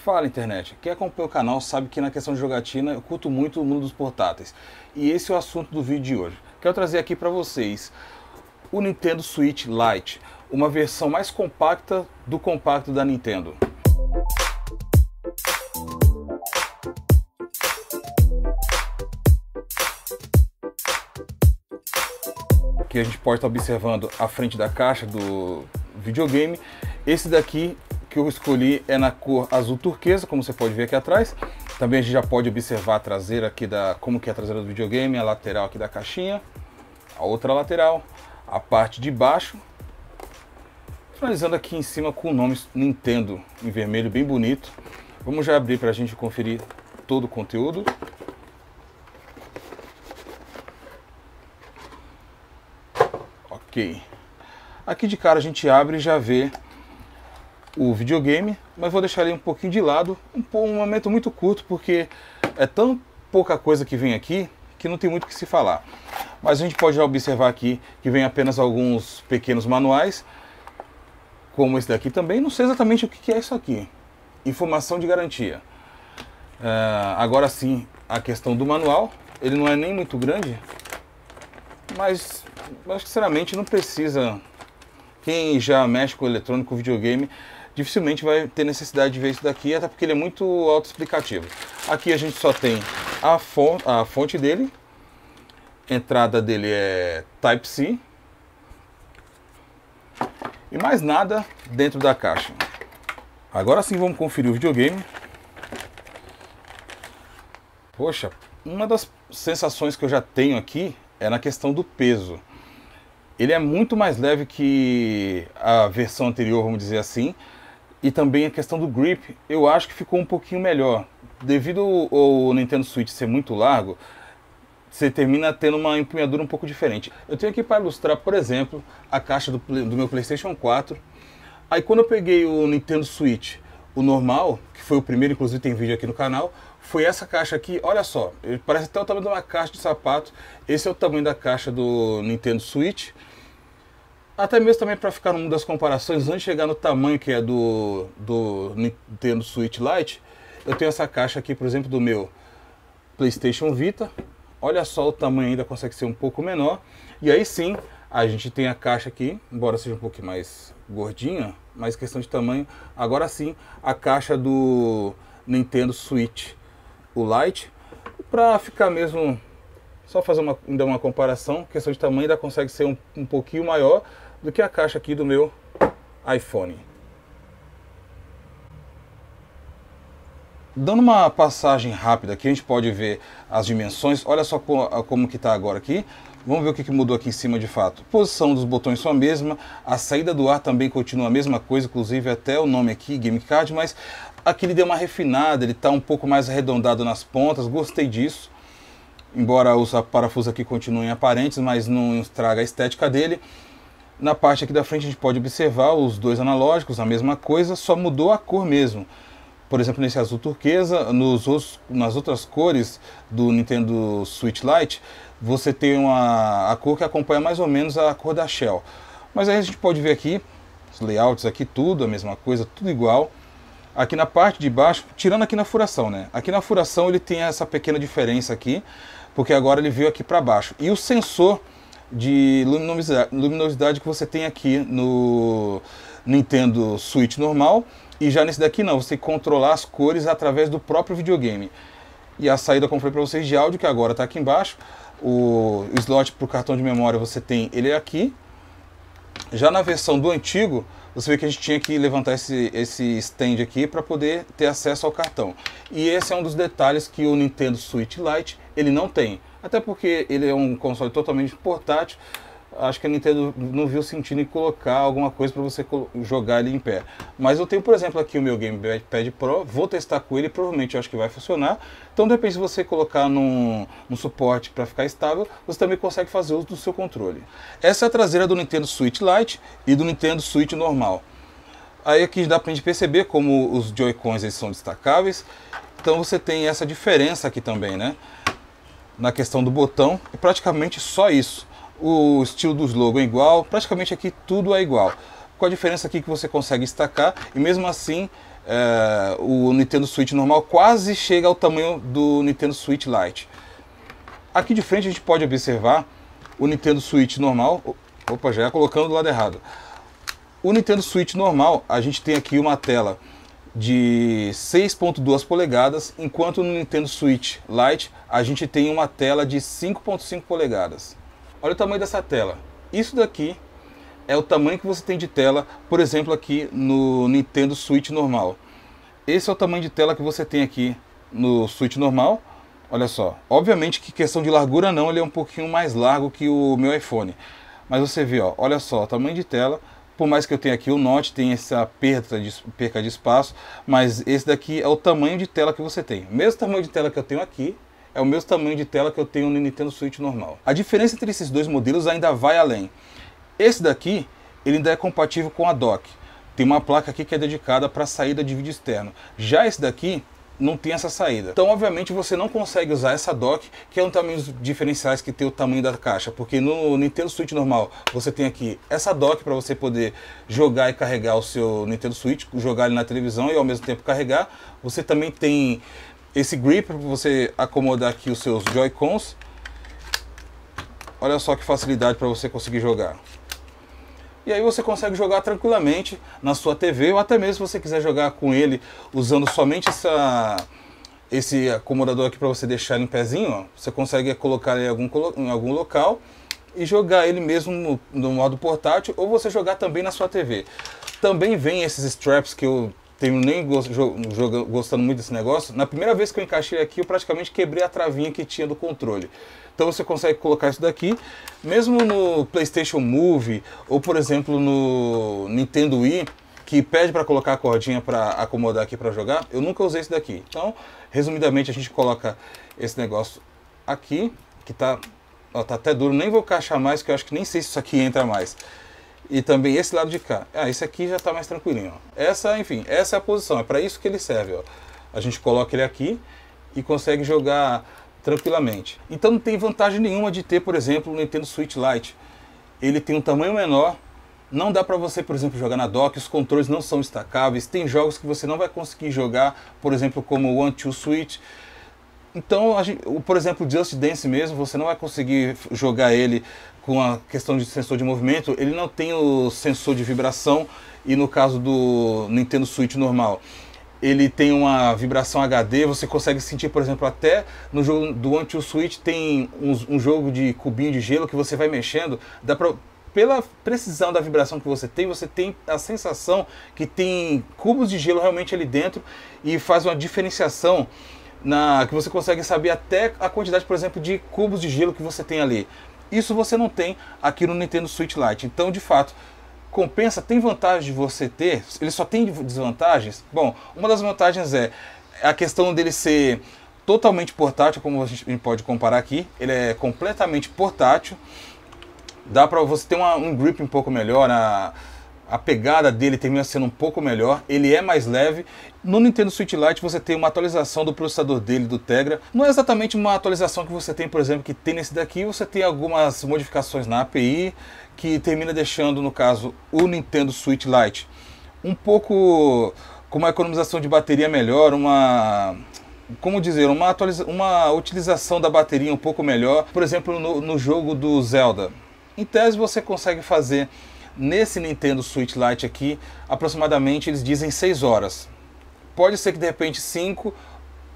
Fala internet, quem acompanha o canal sabe que na questão de jogatina eu curto muito o mundo dos portáteis. E esse é o assunto do vídeo de hoje. Quero trazer aqui para vocês o Nintendo Switch Lite, uma versão mais compacta do compacto da Nintendo. Aqui a gente pode estar observando a frente da caixa do videogame. Esse daqui que eu escolhi é na cor azul turquesa, como você pode ver aqui atrás. Também a gente já pode observar a traseira aqui como que é a traseira do videogame, a lateral aqui da caixinha, a outra lateral, a parte de baixo. Finalizando aqui em cima com o nome Nintendo em vermelho, bem bonito. Vamos já abrir para a gente conferir todo o conteúdo. Ok. Aqui de cara a gente abre e já vê o videogame, mas vou deixar ele um pouquinho de lado, um momento muito curto, porque é tão pouca coisa que vem aqui que não tem muito o que se falar. Mas a gente pode já observar aqui que vem apenas alguns pequenos manuais, como esse daqui também. Não sei exatamente o que é isso aqui. Informação de garantia. Agora sim, a questão do manual, ele não é nem muito grande, mas sinceramente não precisa. Quem já mexe com eletrônico, com videogame, dificilmente vai ter necessidade de ver isso daqui, até porque ele é muito autoexplicativo. Aqui a gente só tem a fonte dele, a entrada dele é Type-C, e mais nada dentro da caixa. Agora sim vamos conferir o videogame. Poxa, uma das sensações que eu já tenho aqui é na questão do peso. Ele é muito mais leve que a versão anterior, vamos dizer assim. E também a questão do grip, eu acho que ficou um pouquinho melhor. Devido ao Nintendo Switch ser muito largo, você termina tendo uma empunhadura um pouco diferente. Eu tenho aqui para ilustrar, por exemplo, a caixa do meu PlayStation 4. Aí quando eu peguei o Nintendo Switch, o normal, que foi o primeiro, inclusive tem vídeo aqui no canal, foi essa caixa aqui. Olha só, parece até o tamanho de uma caixa de sapato. Esse é o tamanho da caixa do Nintendo Switch. Até mesmo também para ficar no mundo das comparações, antes de chegar no tamanho que é do Nintendo Switch Lite, eu tenho essa caixa aqui, por exemplo, do meu PlayStation Vita. Olha só, o tamanho ainda consegue ser um pouco menor. E aí sim, a gente tem a caixa aqui, embora seja um pouquinho mais gordinha, mas questão de tamanho. Agora sim, a caixa do Nintendo Switch, o Lite, para ficar mesmo, só fazer ainda uma comparação, questão de tamanho ainda consegue ser um pouquinho maior do que a caixa aqui do meu iPhone. Dando uma passagem rápida aqui, a gente pode ver as dimensões. Olha só como que está agora aqui. Vamos ver o que mudou aqui em cima de fato. A posição dos botões são a mesma, a saída do ar também continua a mesma coisa, inclusive até o nome aqui, Game Card, mas aqui ele deu uma refinada, ele está um pouco mais arredondado nas pontas, gostei disso. Embora os parafusos aqui continuem aparentes, mas não estraga a estética dele. Na parte aqui da frente a gente pode observar os dois analógicos, a mesma coisa, só mudou a cor mesmo. Por exemplo, nesse azul turquesa, nas outras cores do Nintendo Switch Lite, você tem a cor que acompanha mais ou menos a cor da Shell. Mas aí a gente pode ver aqui, os layouts aqui, tudo a mesma coisa, tudo igual. Aqui na parte de baixo, tirando aqui na furação, né? Aqui na furação ele tem essa pequena diferença aqui, porque agora ele veio aqui para baixo. E o sensor de luminosidade que você tem aqui no Nintendo Switch normal, e já nesse daqui não, você tem que controlar as cores através do próprio videogame. E a saída, como falei para vocês, de áudio, que agora está aqui embaixo. O slot para o cartão de memória você tem ele aqui. Já na versão do antigo, você vê que a gente tinha que levantar esse stand aqui para poder ter acesso ao cartão. E esse é um dos detalhes que o Nintendo Switch Lite ele não tem. Até porque ele é um console totalmente portátil. Acho que a Nintendo não viu sentido em colocar alguma coisa para você jogar ele em pé. Mas eu tenho, por exemplo, aqui o meu Gamepad Pro, vou testar com ele, provavelmente eu acho que vai funcionar. Então, de repente, se você colocar num suporte para ficar estável, você também consegue fazer uso do seu controle. Essa é a traseira do Nintendo Switch Lite e do Nintendo Switch normal. Aí aqui dá para a gente perceber como os Joy-Cons eles são destacáveis. Então você tem essa diferença aqui também, né? Na questão do botão, é praticamente só isso. O estilo dos logos é igual, praticamente aqui tudo é igual. Com a diferença aqui que você consegue destacar, e mesmo assim o Nintendo Switch normal quase chega ao tamanho do Nintendo Switch Lite. Aqui de frente a gente pode observar o Nintendo Switch normal. Opa, já ia colocando do lado errado. O Nintendo Switch normal, a gente tem aqui uma tela de 6.2 polegadas, enquanto no Nintendo Switch Lite a gente tem uma tela de 5.5 polegadas. Olha o tamanho dessa tela. Isso daqui é o tamanho que você tem de tela, por exemplo, aqui no Nintendo Switch normal. Esse é o tamanho de tela que você tem aqui no Switch normal. Olha só, obviamente que questão de largura não, ele é um pouquinho mais largo que o meu iPhone. Mas você vê, ó, olha só, o tamanho de tela. Por mais que eu tenha aqui o Note, tem essa perca de espaço, mas esse daqui é o tamanho de tela que você tem. O mesmo tamanho de tela que eu tenho aqui, é o mesmo tamanho de tela que eu tenho no Nintendo Switch normal. A diferença entre esses dois modelos ainda vai além. Esse daqui, ele ainda é compatível com a dock. Tem uma placa aqui que é dedicada para saída de vídeo externo. Já esse daqui não tem essa saída. Então, obviamente, você não consegue usar essa dock, que é um tamanho diferenciais que tem o tamanho da caixa, porque no Nintendo Switch normal você tem aqui essa dock para você poder jogar e carregar o seu Nintendo Switch, jogar ele na televisão e ao mesmo tempo carregar. Você também tem esse grip para você acomodar aqui os seus Joy-Cons. Olha só que facilidade para você conseguir jogar. E aí você consegue jogar tranquilamente na sua TV, ou até mesmo se você quiser jogar com ele usando somente esse acomodador aqui para você deixar ele em pezinho, ó, você consegue colocar ele em algum local e jogar ele mesmo no modo portátil, ou você jogar também na sua TV. Também vem esses straps que eu tenho nem gostando muito desse negócio. Na primeira vez que eu encaixei aqui, eu praticamente quebrei a travinha que tinha do controle. Então você consegue colocar isso daqui, mesmo no PlayStation Move, ou por exemplo no Nintendo Wii, que pede para colocar a cordinha para acomodar aqui para jogar. Eu nunca usei esse daqui. Então, resumidamente, a gente coloca esse negócio aqui, que tá até duro, nem vou encaixar mais, que eu acho que nem sei se isso aqui entra mais. E também esse lado de cá. Esse aqui já está mais tranquilinho. Ó. Enfim, essa é a posição, é para isso que ele serve. Ó. A gente coloca ele aqui e consegue jogar tranquilamente. Então não tem vantagem nenhuma de ter, por exemplo, o Nintendo Switch Lite. Ele tem um tamanho menor, não dá para você, por exemplo, jogar na dock, os controles não são destacáveis, tem jogos que você não vai conseguir jogar, por exemplo, como o One Two Switch. Então, por exemplo, o Just Dance mesmo, você não vai conseguir jogar ele com a questão de sensor de movimento, ele não tem o sensor de vibração, e no caso do Nintendo Switch normal, ele tem uma vibração HD, você consegue sentir, por exemplo, até no jogo do One Two Switch tem um jogo de cubinho de gelo que você vai mexendo, pela precisão da vibração que você tem a sensação que tem cubos de gelo realmente ali dentro, e faz uma diferenciação que você consegue saber até a quantidade, por exemplo, de cubos de gelo que você tem ali. Isso você não tem aqui no Nintendo Switch Lite. Então, de fato, compensa, tem vantagem de você ter, ele só tem desvantagens? Bom, uma das vantagens é a questão dele ser totalmente portátil, como a gente pode comparar aqui. Ele é completamente portátil, dá para você ter um grip um pouco melhor, a pegada dele termina sendo um pouco melhor, ele é mais leve. No Nintendo Switch Lite você tem uma atualização do processador dele, do Tegra. Não é exatamente uma atualização que você tem, por exemplo, que tem nesse daqui. Você tem algumas modificações na API, que termina deixando, no caso, o Nintendo Switch Lite um pouco com uma economização de bateria melhor, uma utilização da bateria um pouco melhor. Por exemplo, no jogo do Zelda, em tese você consegue fazer nesse Nintendo Switch Lite aqui, aproximadamente, eles dizem 6 horas. Pode ser que de repente 5,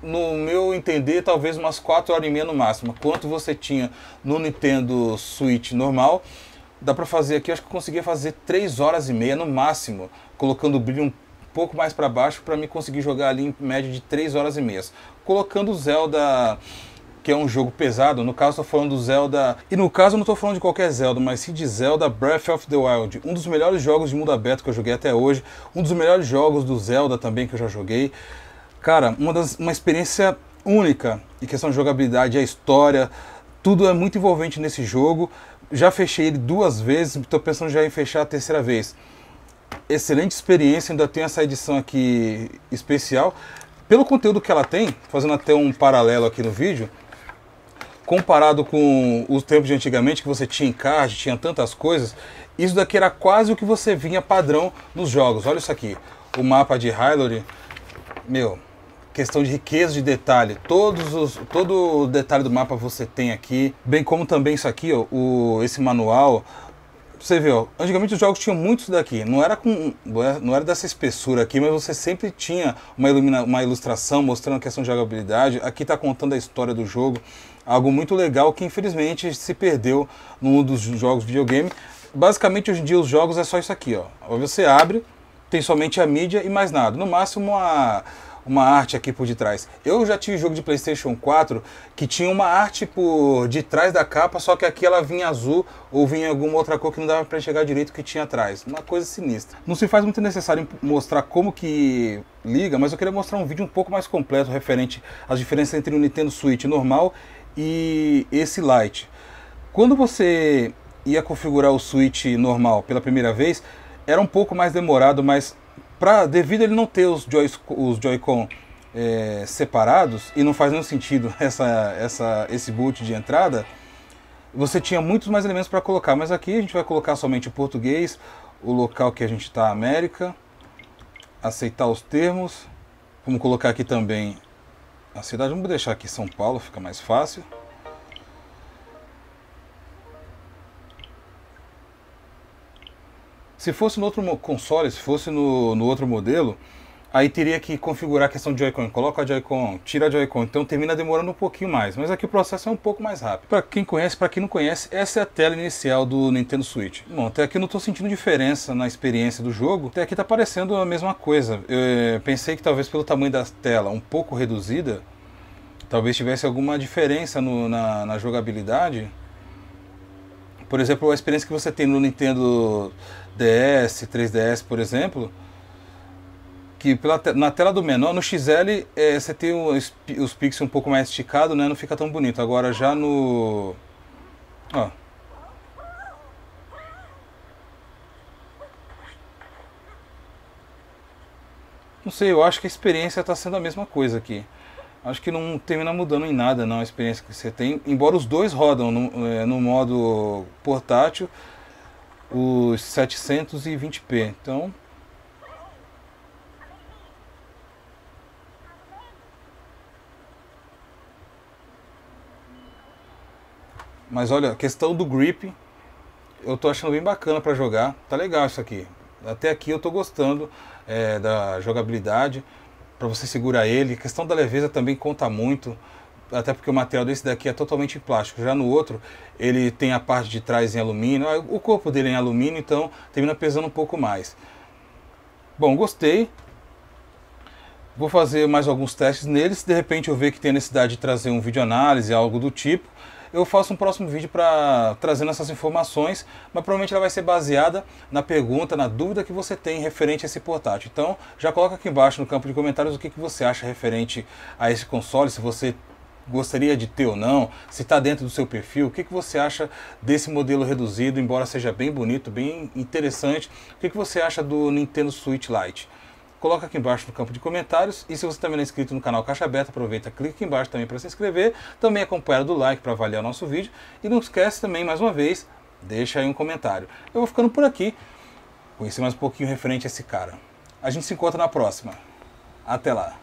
no meu entender, talvez umas 4 horas e meia no máximo. Quanto você tinha no Nintendo Switch normal, dá pra fazer aqui, acho que eu conseguia fazer 3 horas e meia no máximo, colocando o brilho um pouco mais para baixo, para me conseguir jogar ali em média de 3 horas e meia. Colocando o Zelda, que é um jogo pesado, no caso estou falando do Zelda, e no caso eu não estou falando de qualquer Zelda, mas sim de Zelda Breath of the Wild, um dos melhores jogos de mundo aberto que eu joguei até hoje, um dos melhores jogos do Zelda também que eu já joguei. Cara, uma experiência única em questão de jogabilidade, a história, tudo é muito envolvente nesse jogo. Já fechei ele 2 vezes, estou pensando já em fechar a 3ª vez. Excelente experiência, ainda tem essa edição aqui especial. Pelo conteúdo que ela tem, fazendo até um paralelo aqui no vídeo, comparado com os tempos de antigamente, que você tinha encarte, tinha tantas coisas, isso daqui era quase o que você vinha padrão nos jogos. Olha isso aqui, o mapa de Hyrule, meu, questão de riqueza de detalhe, todo o detalhe do mapa você tem aqui, bem como também isso aqui, ó, esse manual. Você vê, ó, antigamente os jogos tinham muitos daqui, não era dessa espessura aqui, mas você sempre tinha uma ilustração mostrando a questão de jogabilidade. Aqui está contando a história do jogo, algo muito legal que infelizmente se perdeu num dos jogos de videogame. Basicamente hoje em dia os jogos é só isso aqui, ó. Você abre, tem somente a mídia e mais nada, no máximo uma arte aqui por detrás. Eu já tive jogo de PlayStation 4 que tinha uma arte por detrás da capa, só que aqui ela vinha azul ou vinha alguma outra cor que não dava para enxergar direito o que tinha atrás. Uma coisa sinistra. Não se faz muito necessário mostrar como que liga, mas eu queria mostrar um vídeo um pouco mais completo referente às diferenças entre o Nintendo Switch normal e esse Lite. Quando você ia configurar o Switch normal pela primeira vez, era um pouco mais demorado, mas devido a ele não ter os Joy-Con separados, e não faz nenhum sentido esse boot de entrada, você tinha muitos mais elementos para colocar, mas aqui a gente vai colocar somente o português, o local que a gente está, América, aceitar os termos, vamos colocar aqui também a cidade, vamos deixar aqui São Paulo, fica mais fácil. Se fosse no outro console, se fosse no outro modelo, aí teria que configurar a questão de Joy-Con. Coloca a Joy-Con, tira a Joy-Con, então termina demorando um pouquinho mais. Mas aqui o processo é um pouco mais rápido. Para quem conhece, para quem não conhece, essa é a tela inicial do Nintendo Switch. Bom, até aqui eu não estou sentindo diferença na experiência do jogo. Até aqui está parecendo a mesma coisa. Eu pensei que talvez pelo tamanho da tela um pouco reduzida, talvez tivesse alguma diferença na jogabilidade. Por exemplo, a experiência que você tem no Nintendo DS, 3DS, por exemplo, que na tela do menor, no XL, você tem os pixels um pouco mais esticados, né? Não fica tão bonito. Agora já no... Ó. Não sei, eu acho que a experiência está sendo a mesma coisa aqui. Acho que não termina mudando em nada não a experiência que você tem, embora os dois rodam no modo portátil os 720p, então mas olha, a questão do grip eu tô achando bem bacana para jogar, tá legal isso aqui, até aqui eu tô gostando da jogabilidade. Para você segurar ele, a questão da leveza também conta muito, até porque o material desse daqui é totalmente em plástico. Já no outro, ele tem a parte de trás em alumínio, o corpo dele é em alumínio, então termina pesando um pouco mais. Bom, gostei. Vou fazer mais alguns testes neles, se de repente eu ver que tem a necessidade de trazer um vídeo análise, algo do tipo, eu faço um próximo vídeo trazendo essas informações, mas provavelmente ela vai ser baseada na pergunta, na dúvida que você tem referente a esse portátil. Então já coloca aqui embaixo no campo de comentários o que você acha referente a esse console, se você gostaria de ter ou não, se está dentro do seu perfil, o que você acha desse modelo reduzido, embora seja bem bonito, bem interessante, o que você acha do Nintendo Switch Lite. Coloca aqui embaixo no campo de comentários, e se você também não é inscrito no canal Caixa Beta, aproveita, clica aqui embaixo também para se inscrever, também acompanha do like para avaliar o nosso vídeo, e não esquece também, mais uma vez, deixa aí um comentário. Eu vou ficando por aqui, conhecer mais um pouquinho referente a esse cara. A gente se encontra na próxima. Até lá!